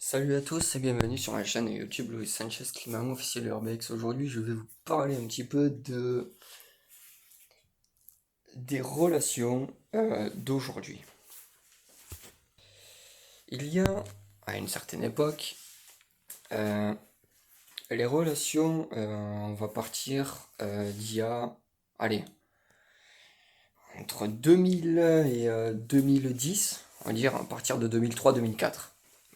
Salut à tous et bienvenue sur ma chaîne YouTube Louis Sanchez Climat officiel Urbex. Aujourd'hui, je vais vous parler un petit peu des relations d'aujourd'hui. Il y a, à une certaine époque, euh, les relations, on va partir d'il y a, allez, entre 2000 et 2010, on va dire à partir de 2003-2004.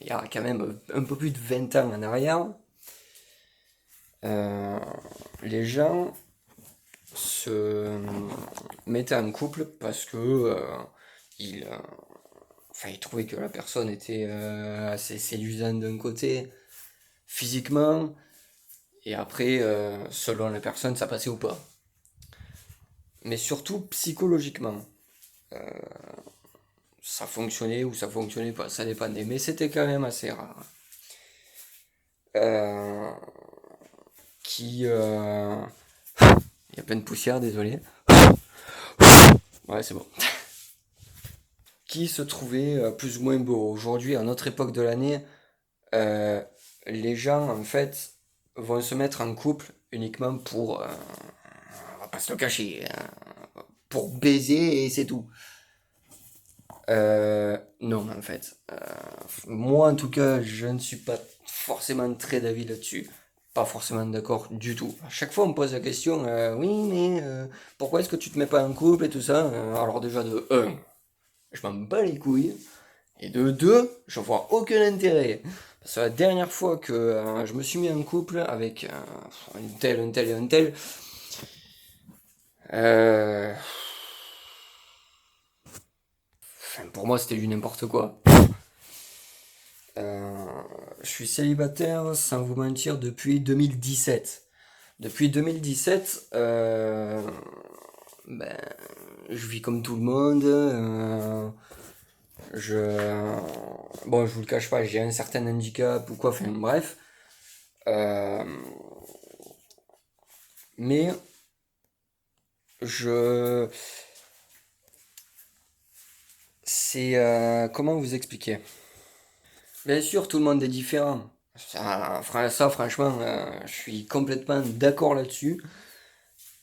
Il y a quand même un peu plus de 20 ans en arrière. euh, les gens se mettaient en couple parce que ils, euh, ils trouvaient que la personne était assez séduisante d'un côté, physiquement, et après, selon la personne, ça passait ou pas. Mais surtout psychologiquement. Ça fonctionnait ou ça fonctionnait pas, ça dépendait. Mais c'était quand même assez rare. Euh, qui. Il y a plein de poussière, désolé. Ouais, c'est bon. Qui se trouvait plus ou moins beau. Aujourd'hui, à notre époque de l'année, euh, les gens, en fait, vont se mettre en couple uniquement pour, on va pas se le cacher, pour baiser et c'est tout. Non, en fait. Moi, en tout cas, je ne suis pas forcément très d'avis là-dessus. Pas forcément d'accord du tout. À chaque fois, on me pose la question, oui, mais pourquoi est-ce que tu te mets pas en couple et tout ça. Alors déjà, de un, je m'en bats les couilles. Et de deux, je vois aucun intérêt. Parce que la dernière fois que je me suis mis en couple avec un tel, un tel et un tel, euh, pour moi c'était du n'importe quoi. Euh, je suis célibataire, sans vous mentir, depuis 2017. Depuis 2017, ben, je vis comme tout le monde. Je, bon, je vous le cache pas, j'ai un certain handicap ou quoi, enfin bref. Euh, mais je, c'est comment vous expliquer? Bien sûr, tout le monde est différent. Ça, franchement, je suis complètement d'accord là-dessus.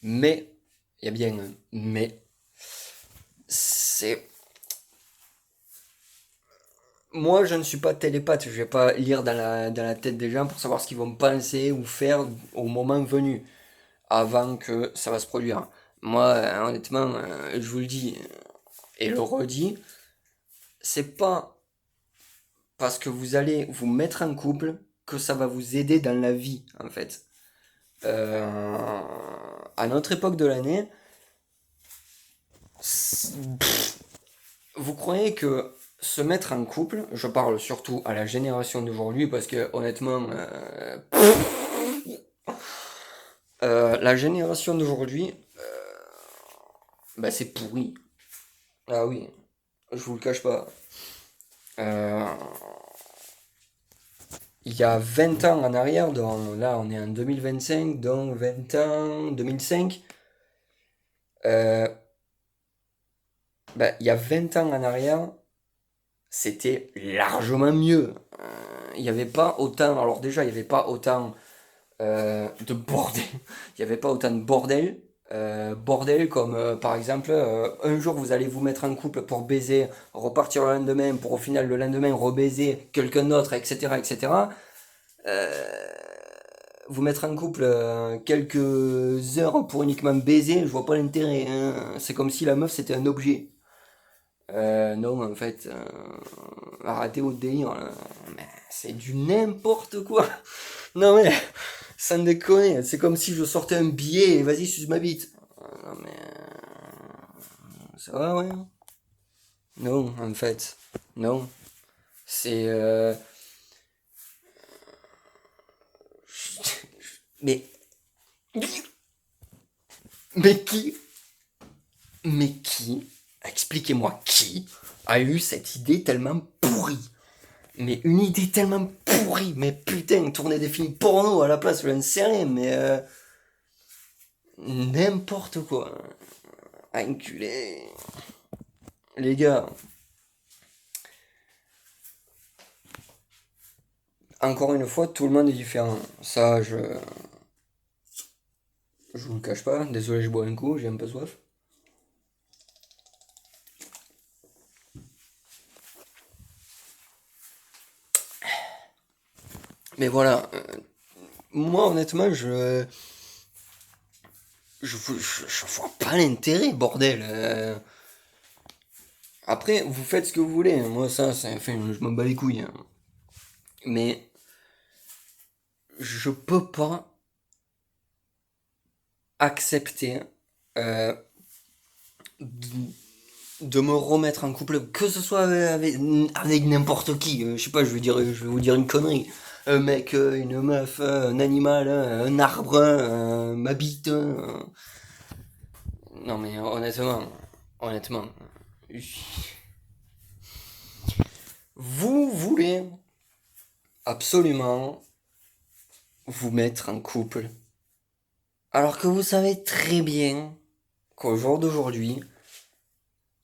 Mais, il y a bien un mais, c'est... Moi, je ne suis pas télépathe, je vais pas lire dans la tête des gens pour savoir ce qu'ils vont penser ou faire au moment venu, avant que ça va se produire. Moi, honnêtement, je vous le dis et le redis, c'est pas parce que vous allez vous mettre en couple que ça va vous aider dans la vie, en fait. À notre époque de l'année, vous croyez que se mettre en couple, je parle surtout à la génération d'aujourd'hui, parce que honnêtement, la génération d'aujourd'hui, bah, c'est pourri. Ah oui, je vous le cache pas. Euh, il y a 20 ans en arrière, là on est en 2025, donc 20 ans, 2005, euh, bah, il y a 20 ans en arrière, c'était largement mieux. Il n'y avait pas autant, alors déjà, il n'y avait pas autant de bordel. Il n'y avait pas autant de bordel. Bordel comme par exemple, un jour vous allez vous mettre en couple pour baiser, repartir le lendemain, pour au final le lendemain rebaiser quelqu'un d'autre, etc. etc. Vous mettre en couple quelques heures pour uniquement baiser, je vois pas l'intérêt, hein. C'est comme si la meuf c'était un objet. Non, en fait, arrêtez votre délire, là. Mais c'est du n'importe quoi. Non, mais, sans déconner, c'est comme si je sortais un billet et vas-y, suce ma bite. Non, mais, ça va, ouais. Non, en fait, non. C'est, mais, mais qui, mais qui, expliquez-moi qui a eu cette idée tellement pourrie? Mais une idée tellement pourrie, mais putain, tourner des films porno à la place, je ne sais rien, mais n'importe quoi. Enculé. Les gars, encore une fois, tout le monde est différent. Ça, je vous le cache pas. Désolé, je bois un coup, j'ai un peu soif. Mais voilà, moi honnêtement, je vois pas l'intérêt, bordel. Après, vous faites ce que vous voulez. Moi, ça, enfin, je m'en bats les couilles, hein. Mais je peux pas accepter euh, de me remettre en couple, que ce soit avec n'importe qui. Je sais pas, je vais vous dire une connerie. Un mec, une meuf, un animal, un arbre, ma bite. Non mais honnêtement, vous voulez absolument vous mettre en couple, alors que vous savez très bien qu'au jour d'aujourd'hui,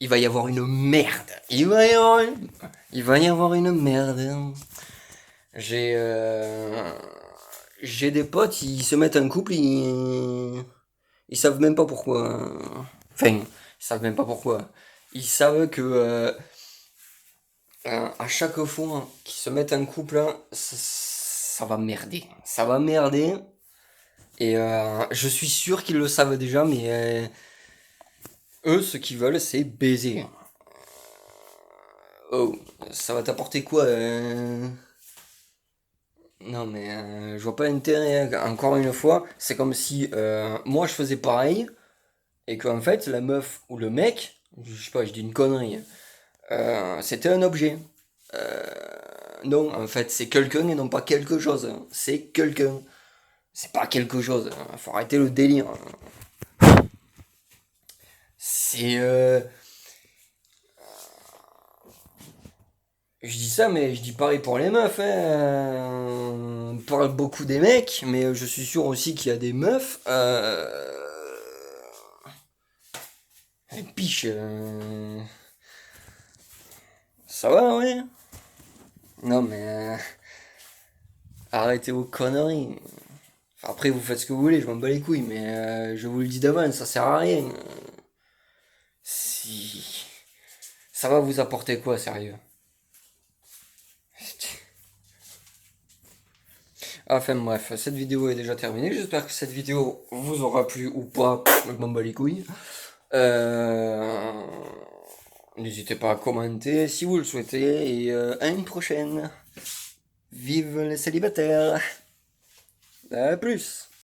il va y avoir une merde. Il va y avoir une merde. J'ai j'ai des potes, ils se mettent en couple, ils savent même pas pourquoi. Enfin, ils savent même pas pourquoi. Ils savent que à chaque fois qu'ils se mettent en couple, ça va merder. Ça va merder. Et je suis sûr qu'ils le savent déjà, mais eux, ce qu'ils veulent, c'est baiser. Oh, ça va t'apporter quoi Non, mais je vois pas l'intérêt, hein. Encore une fois, c'est comme si moi je faisais pareil et qu'en fait la meuf ou le mec, je sais pas, je dis une connerie, c'était un objet. Euh, non, en fait, c'est quelqu'un et non pas quelque chose, hein. C'est quelqu'un. C'est pas quelque chose, hein. Faut arrêter le délire. C'est. Je dis ça, mais je dis pareil pour les meufs, hein. On parle beaucoup des mecs, mais je suis sûr aussi qu'il y a des meufs. Piche. Ça va, ouais? Non, mais arrêtez vos conneries. Enfin, après, vous faites ce que vous voulez, je m'en bats les couilles, mais je vous le dis d'avance, ça sert à rien. Si. Ça va vous apporter quoi, sérieux? Enfin bref, cette vidéo est déjà terminée. J'espère que cette vidéo vous aura plu ou pas. Je m'en bats les couilles. Euh, N'hésitez pas à commenter si vous le souhaitez. Et à une prochaine. Vive les célibataires. À plus.